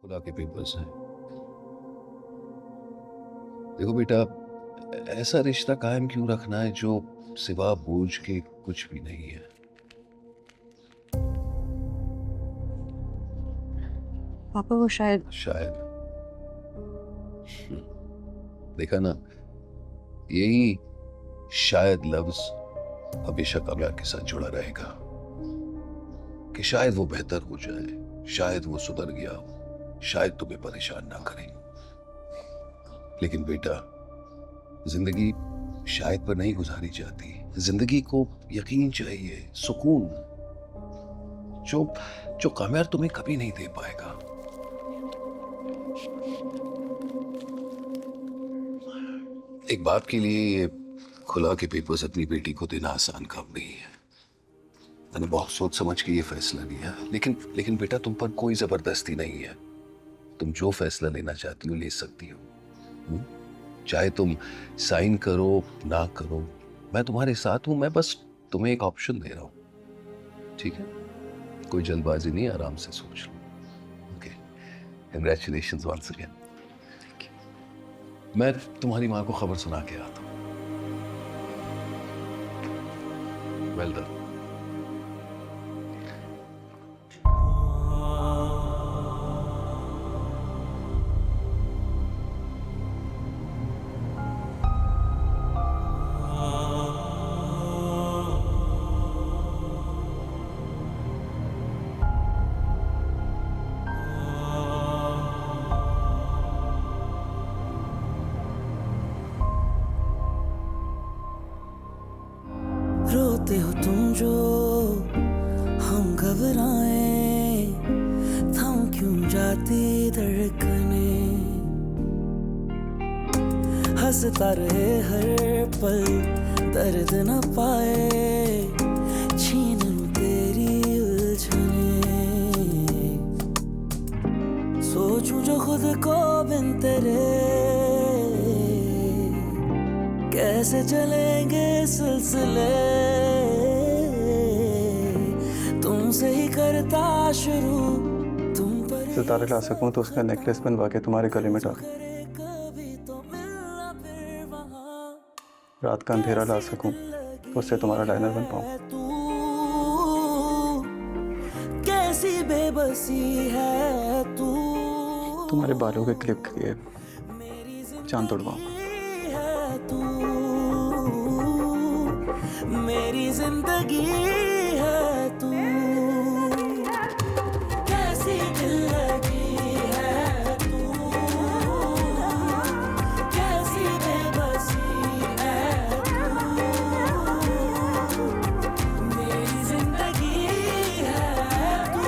खुला के पेपर्स हैं। देखो बेटा, ऐसा रिश्ता कायम क्यों रखना है जो सिवा बोझ के कुछ भी नहीं है। पापा वो शायद शायद। देखा ना, यही शायद लफ्ज हमेशा कामयाब के साथ जुड़ा रहेगा कि शायद वो बेहतर हो जाए, शायद वो सुधर गया हो, शायद तुम्हें परेशान ना करे। लेकिन बेटा, जिंदगी शायद पर नहीं गुजारी जाती। जिंदगी को यकीन चाहिए, सुकून, जो जो कामयाब तुम्हें कभी नहीं दे पाएगा। एक बाप के लिए ये खुला के पेपर्स अपनी बेटी को देना आसान काम नहीं है। मैंने बहुत सोच समझ के ये फैसला लिया, लेकिन लेकिन बेटा, तुम पर कोई जबरदस्ती नहीं है। तुम जो फैसला लेना चाहती हो ले सकती हो। हुँ? चाहे तुम साइन करो ना करो, मैं तुम्हारे साथ हूं। मैं बस तुम्हें एक ऑप्शन दे रहा हूं, ठीक है? कोई जल्दबाजी नहीं, आराम से सोच लो। Okay, congratulations once again. मैं तुम्हारी माँ को खबर सुना के आता हूँ। Well done. रोते हो तुम जो हम घबराए, थम क्यों जाती धड़कने, हंसता रहे हर पल दर्द न पाए, छीन लूं तेरी उलझने, सोचूं जो खुद को बिन तेरे, कैसे चलेंगे सिलसिले, तुमसे ही करता शुरू, तुम पर सितारे ला सकूं तो उसका नेकलेस बनवा के तुम्हारे गले में डाल, कभी तो मिलना फिर वहाँ, रात का अंधेरा ला सकूं तो उससे तुम्हारा लाइनर बन पाऊं। तू कैसी बेबसी है तू, तुम्हारे बालों के क्लिप के लिए जान तोड़वाऊं। है तू, मेरी जिंदगी है तू, कैसी दिल लगी है तू, कैसी बेबसी है तू, मेरी जिंदगी है तू,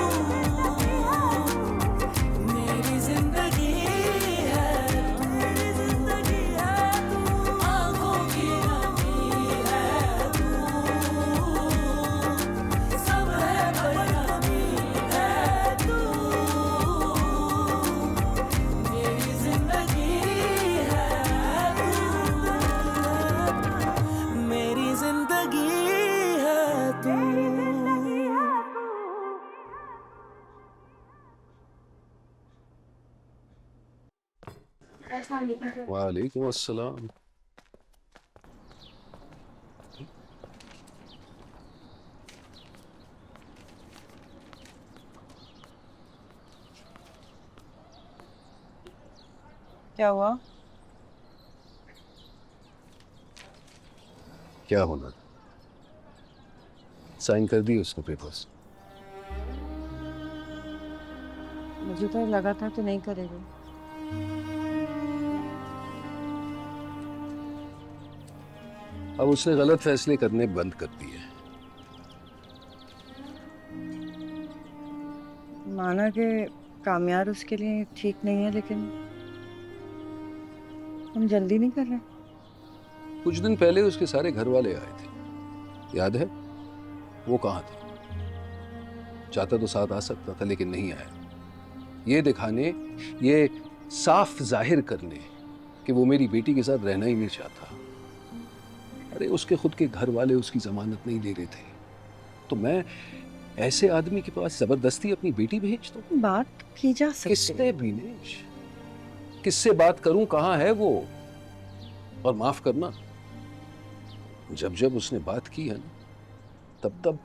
मेरी जिंदगी है तू, मेरी जिंदगी है तू, आंखों की नमी है तू, सब है पर कमी है तू, मेरी जिंदगी है तू, मेरी जिंदगी है तू। वालेकुम अस्सलाम। क्या हुआ? क्या होना? साइन कर दी उसने पेपर्स। मुझे तो लगा था कि नहीं करेगी। अब उसने गलत फैसले करने बंद कर दिए। माना कि कामयाब उसके लिए ठीक नहीं है, लेकिन हम जल्दी नहीं कर रहे। कुछ दिन पहले उसके सारे घर वाले आए थे, याद है? वो कहाँ था? चाहता तो साथ आ सकता था, लेकिन नहीं आया। ये दिखाने, ये साफ जाहिर करने कि वो मेरी बेटी के साथ रहना ही नहीं चाहता। अरे उसके खुद के घर वाले उसकी जमानत नहीं दे रहे थे, तो मैं ऐसे आदमी के पास जबरदस्ती अपनी बेटी भेज दो? बात की जा सकती है। किससे विनेश? किससे बात करूं? कहां है वो? और माफ करना, जब जब उसने बात की है ना, तब तब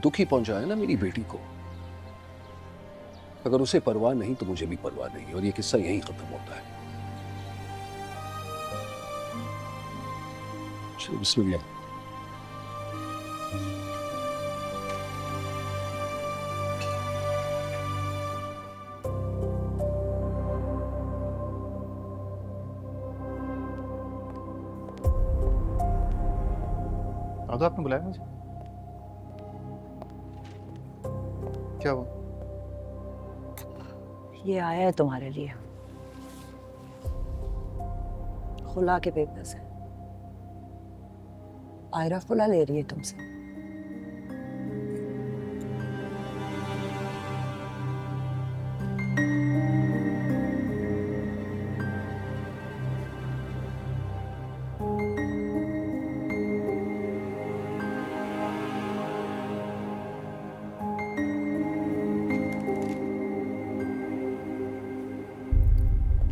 दुखी पहुंचाया ना मेरी बेटी को। अगर उसे परवाह नहीं तो मुझे भी परवाह नहीं, और ये किस्सा यहीं खत्म होता है। चलो बिस्मिल्लाह। दादू आपने बुलाया मुझे? क्या हुआ? ये आया है तुम्हारे लिए, खुला के पेपर्स है। आयरा खुला ले रही है तुमसे।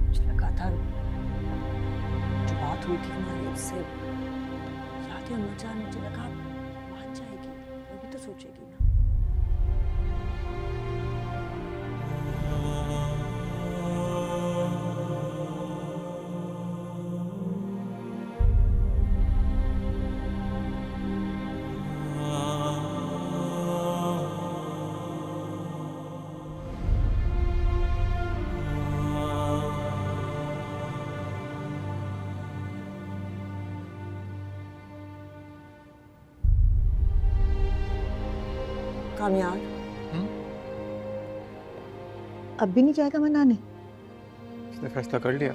मुझे लगा था जो बात हुई थी हमारी उससे, याद है अम्मा जान, मुझे लगा मान जाएगी, वो भी तो सोचेगी ना। कामयाब अब भी नहीं जाएगा मनाने? उसने फैसला कर लिया।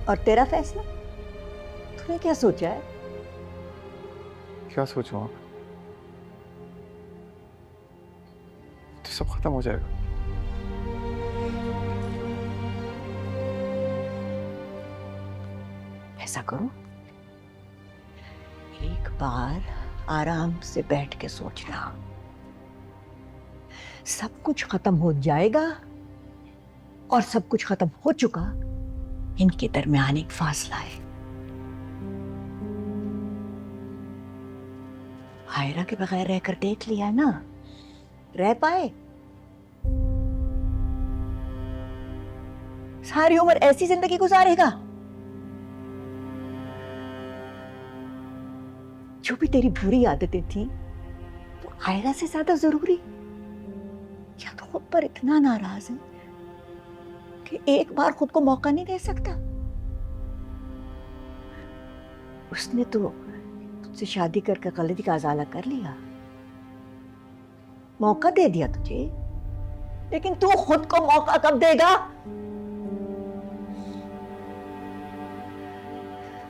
और तेरा फैसला? तूने क्या सोचा है? क्या सोचूं आप? तो सब खत्म हो जाएगा। ऐसा करो, एक बार आराम से बैठ के सोचना, सब कुछ खत्म हो जाएगा और सब कुछ खत्म हो चुका, इनके दरमियान एक फासला है। आयरा के बगैर रहकर देख लिया ना, रह पाए? सारी उम्र ऐसी जिंदगी गुजारेगा? जो भी तेरी बुरी आदतें थी वो आयरा से ज्यादा जरूरी? या तो खुद पर इतना नाराज है कि एक बार खुद को मौका नहीं दे सकता? उसने तो तुझसे शादी करके गलती का अजाला कर लिया, मौका दे दिया तुझे, लेकिन तू खुद को मौका कब देगा?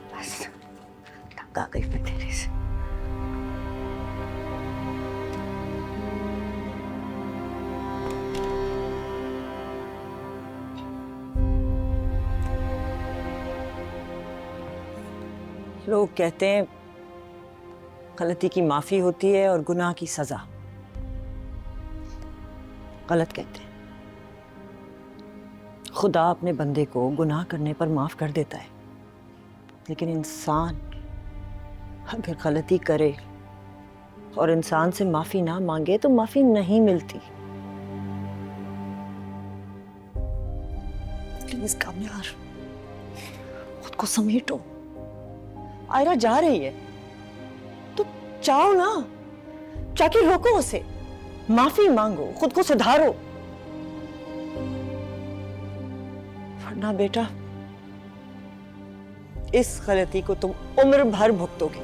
बस तंग आ गई मैं तेरे से। लोग कहते हैं गलती की माफी होती है और गुनाह की सजा। गलत कहते हैं। खुदा अपने बंदे को गुनाह करने पर माफ कर देता है, लेकिन इंसान अगर गलती करे और इंसान से माफी ना मांगे तो माफी नहीं मिलती। प्लीज कामयार, खुद को समेटो। आयरा जा रही है तो चाहो ना, जाके रोको उसे, माफी मांगो, खुद को सुधारो, वरना बेटा इस गलती को तुम उम्र भर भुगतोगे।